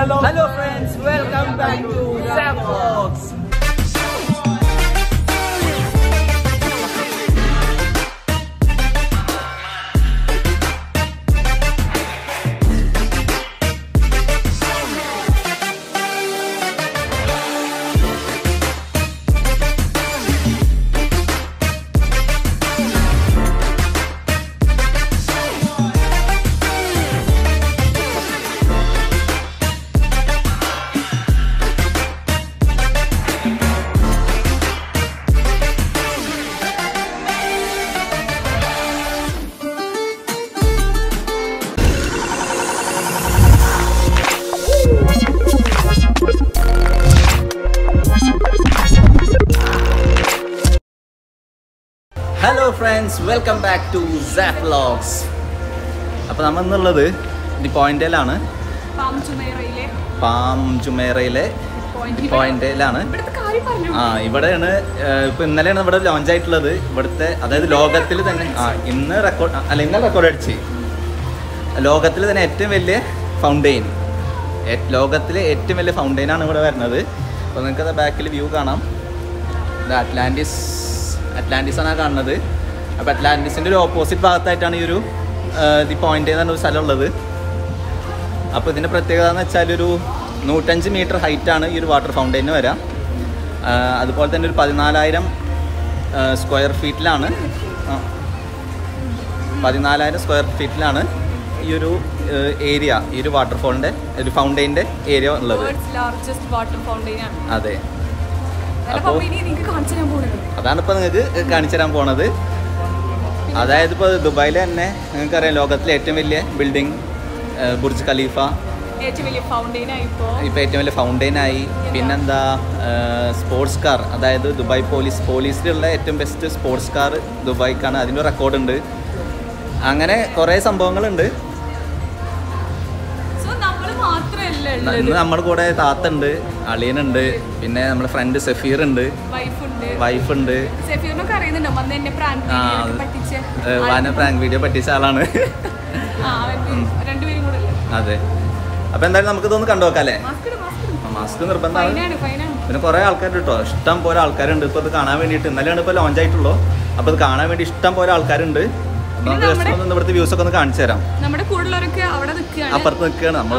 Hello friends, welcome back to ZaFq. Hello friends, welcome back to ZaFq. അപ്പോൾ നമ്മൾ ഇന്നുള്ളത് the പോയിന്റിലാണ്. Palm ജുമൈറയിലെ പോയിന്റിലാണ്. ഇവിടെയാണ് ഇപ്പോൾ ഇന്നലെയാണ് ഇവിടെ ലോഞ്ച് ആയിട്ടുള്ളത്. ഇവിടുത്തെ അതായത് ലോകത്തിൽ തന്നെ ഇന്നലെ റെക്കോർഡ് അടിച്ച് ലോകത്തിൽ തന്നെ ഏറ്റവും വലിയ ഫൗണ്ടെയിൻ, ലോകത്തിലെ ഏറ്റവും വലിയ ഫൗണ്ടെയിനാണ് ഇവിടെ വരുന്നത്. അപ്പോൾ നിങ്ങൾക്കത് ബാക്കിൽ വ്യൂ കാണാം. ഇത് അറ്റ്ലാന്റിസ് ആണ് കാണുന്നത്. അപ്പോൾ അറ്റ്ലാന്റിസിൻ്റെ ഒരു ഓപ്പോസിറ്റ് ഭാഗത്തായിട്ടാണ് ഈ ഒരു ദി പോയിന്റ് എന്ന് പറഞ്ഞൊരു സ്ഥലം ഉള്ളത്. അപ്പോൾ ഇതിൻ്റെ പ്രത്യേകത എന്ന് വെച്ചാൽ ഒരു 105 മീറ്റർ ഹൈറ്റാണ് ഈ ഒരു വാട്ടർ ഫൗണ്ടെയിന് വരാം. അതുപോലെ തന്നെ ഒരു 14,000 സ്ക്വയർ ഫീറ്റിലാണ് 14,000 സ്ക്വയർ ഫീറ്റിലാണ് ഈ ഒരു ഏരിയ, ഈ ഒരു വാട്ടർഫോളിൻ്റെ ഒരു ഫൗണ്ടെയിൻ്റെ ഏരിയ ഉള്ളത്. അതെ, അപ്പോൾ അതാണ് ഇപ്പോൾ നിങ്ങൾക്ക് കാണിച്ചു തരാൻ പോണത്. അതായത് ഇപ്പോൾ ദുബായിൽ തന്നെ നിങ്ങൾക്കറിയാം ലോകത്തിലെ ഏറ്റവും വലിയ ബിൽഡിംഗ് ബുർജ് ഖലീഫ ഇപ്പോൾ ഏറ്റവും വലിയ ഫൗണ്ടെയിനായി. പിന്നെന്താ സ്പോർട്സ് കാർ, അതായത് ദുബായ് പോലീസിലുള്ള ഏറ്റവും ബെസ്റ്റ് സ്പോർട്സ് കാർ ദുബായ്ക്കാണ്, അതിൻ്റെ റെക്കോർഡുണ്ട്. അങ്ങനെ കുറേ സംഭവങ്ങളുണ്ട്. ഇന്ന് നമ്മുടെ കൂടെ താത്തുണ്ട്, അളിയനുണ്ട്, പിന്നെ നമ്മുടെ ഫ്രണ്ട് സഫീർ ഉണ്ട്, വൈഫുണ്ട്. വാന പ്രാങ്ക് വീഡിയോ പറ്റിച്ച ആളാണ്. അതെ, അപ്പോൾ എന്തായാലും നമുക്ക് ഇതൊന്ന് കണ്ടു നോക്കാം അല്ലേ? മാസ്ക് നിർബന്ധമാണ്. പിന്നെ കുറേ ആൾക്കാരുണ്ട് കേട്ടോ, ഇഷ്ടം പോലെ ആൾക്കാരുണ്ട്. ഇപ്പോൾ ഇത് കാണാൻ വേണ്ടിയിട്ട് ഇന്നലെയാണ് ഇപ്പോൾ ലോഞ്ച് ആയിട്ടുള്ളൂ. അപ്പോൾ ഇത് കാണാൻ വേണ്ടി ഇഷ്ടം പോലെ ആൾക്കാരുണ്ട്. ഇവിടുത്തെ വ്യൂസ് ഒക്കെ ഒന്ന് കാണിച്ചു തരാം. അപ്പുറത്ത് നിൽക്കുകയാണ് നമ്മൾ.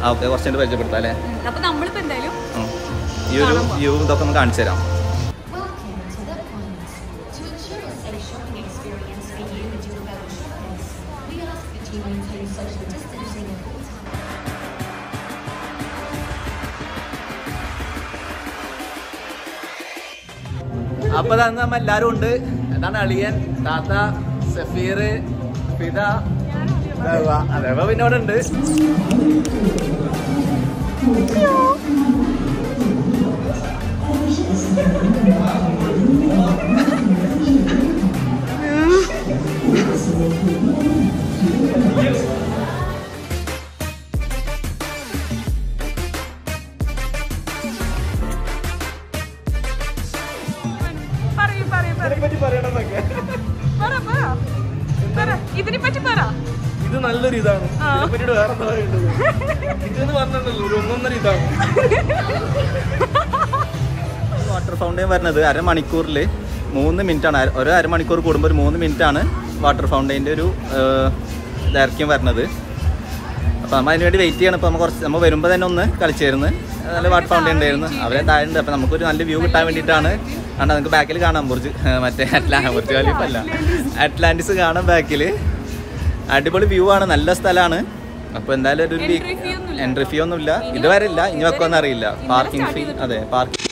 ഓക്കെ, കുറച്ചുകൂടി പരിചയപ്പെടുത്താം അല്ലേ? ഈ ഒരു വ്യൂ ഇതൊക്കെ ഒന്ന് കാണിച്ചു തരാം. അപ്പോൾ അതാണ് നമ്മൾ എല്ലാവരും ഉണ്ട്. അതാണ് അളിയൻ, താത്ത, സഫീർ, ഫിദ, അതേപോലെ പിന്നെ അവിടെ ഉണ്ട്. ഇത് നല്ലൊരു ഇതാണ്. വേറെ ഇതെന്ന് പറഞ്ഞല്ലോ ഒരു ഒന്നൊന്നര ഇതാണ്. വാട്ടർ ഫൗണ്ടെയിൻ വരുന്നത് അരമണിക്കൂറിൽ 3 മിനിറ്റാണ്. ഒരു അരമണിക്കൂർ കൂടുമ്പോൾ ഒരു 3 മിനിറ്റാണ് വാട്ടർ ഫൗണ്ടെയിൻ്റെ ഒരു ദൈർഘ്യം വരുന്നത്. അപ്പോൾ നമ്മൾ അതിന് വേണ്ടി വെയിറ്റ് ചെയ്യണം. ഇപ്പോൾ നമ്മൾ വരുമ്പോൾ തന്നെ ഒന്ന് കളിച്ചായിരുന്നു. നല്ല വാട്ടർ ഫൗണ്ടെയിൻ ഉണ്ടായിരുന്നു, അവരെ താഴെ. അപ്പോൾ നമുക്കൊരു നല്ല വ്യൂ കിട്ടാൻ വേണ്ടിയിട്ടാണ്. കാരണം നിങ്ങൾക്ക് ബാക്കിൽ കാണാം ബുർജ്, മറ്റേ ബുർജ് ഖലീഫ അല്ല, അറ്റ്ലാന്റിസ് കാണാം ബാക്കിൽ. അടിപൊളി വ്യൂ ആണ്, നല്ല സ്ഥലമാണ്. അപ്പോൾ എന്തായാലും ഒരു എൻട്രി ഫീ ഒന്നുമില്ല ഇതുവരെ ഇല്ല, ഇനി വെക്കുമെന്ന് അറിയില്ല. പാർക്കിംഗ് ഫീ, അതെ പാർക്കിംഗ്.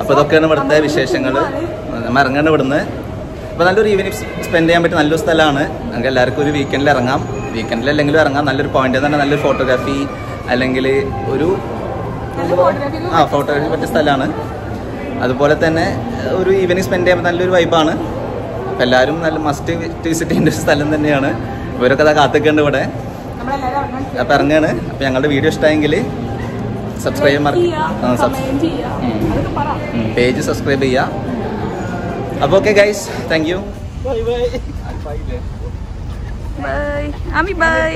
അപ്പോൾ ഇതൊക്കെയാണ് ഇവിടുത്തെ വിശേഷങ്ങൾ. നമ്മൾ ഇറങ്ങാണ് ഇവിടുന്ന്. അപ്പോൾ നല്ലൊരു ഈവനിങ് സ്പെൻഡ് ചെയ്യാൻ പറ്റിയ നല്ലൊരു സ്ഥലമാണ്. നമുക്ക് എല്ലാവർക്കും ഒരു വീക്കെൻഡിൽ ഇറങ്ങാം, വീക്കെൻഡിൽ അല്ലെങ്കിലും ഇറങ്ങാം. നല്ലൊരു പോയിന്റ് തന്നെ, നല്ലൊരു ഫോട്ടോഗ്രാഫി അല്ലെങ്കിൽ ഒരു ഫോട്ടോഗ്രാഫി പറ്റിയ സ്ഥലമാണ്. അതുപോലെ തന്നെ ഒരു ഈവനിങ് സ്പെൻഡ് ചെയ്യാൻ നല്ലൊരു വൈബാണ്. അപ്പോൾ എല്ലാവരും നല്ല മസ്റ്റ് വിസിറ്റ് ചെയ്യേണ്ട ഒരു സ്ഥലം തന്നെയാണ്. ഇവരൊക്കെ അതാ കാത്തിക്കുന്നുണ്ട് ഇവിടെ. അപ്പോൾ ഇറങ്ങാണ്. അപ്പോൾ ഞങ്ങളുടെ വീഡിയോ ഇഷ്ടമായെങ്കിൽ സബ്സ്ക്രൈബ് പേജ് സബ്സ്ക്രൈബ് ചെയ്യുക. അപ്പോൾ okay guys, thank you. Bye bye bye. ആമി ബൈ.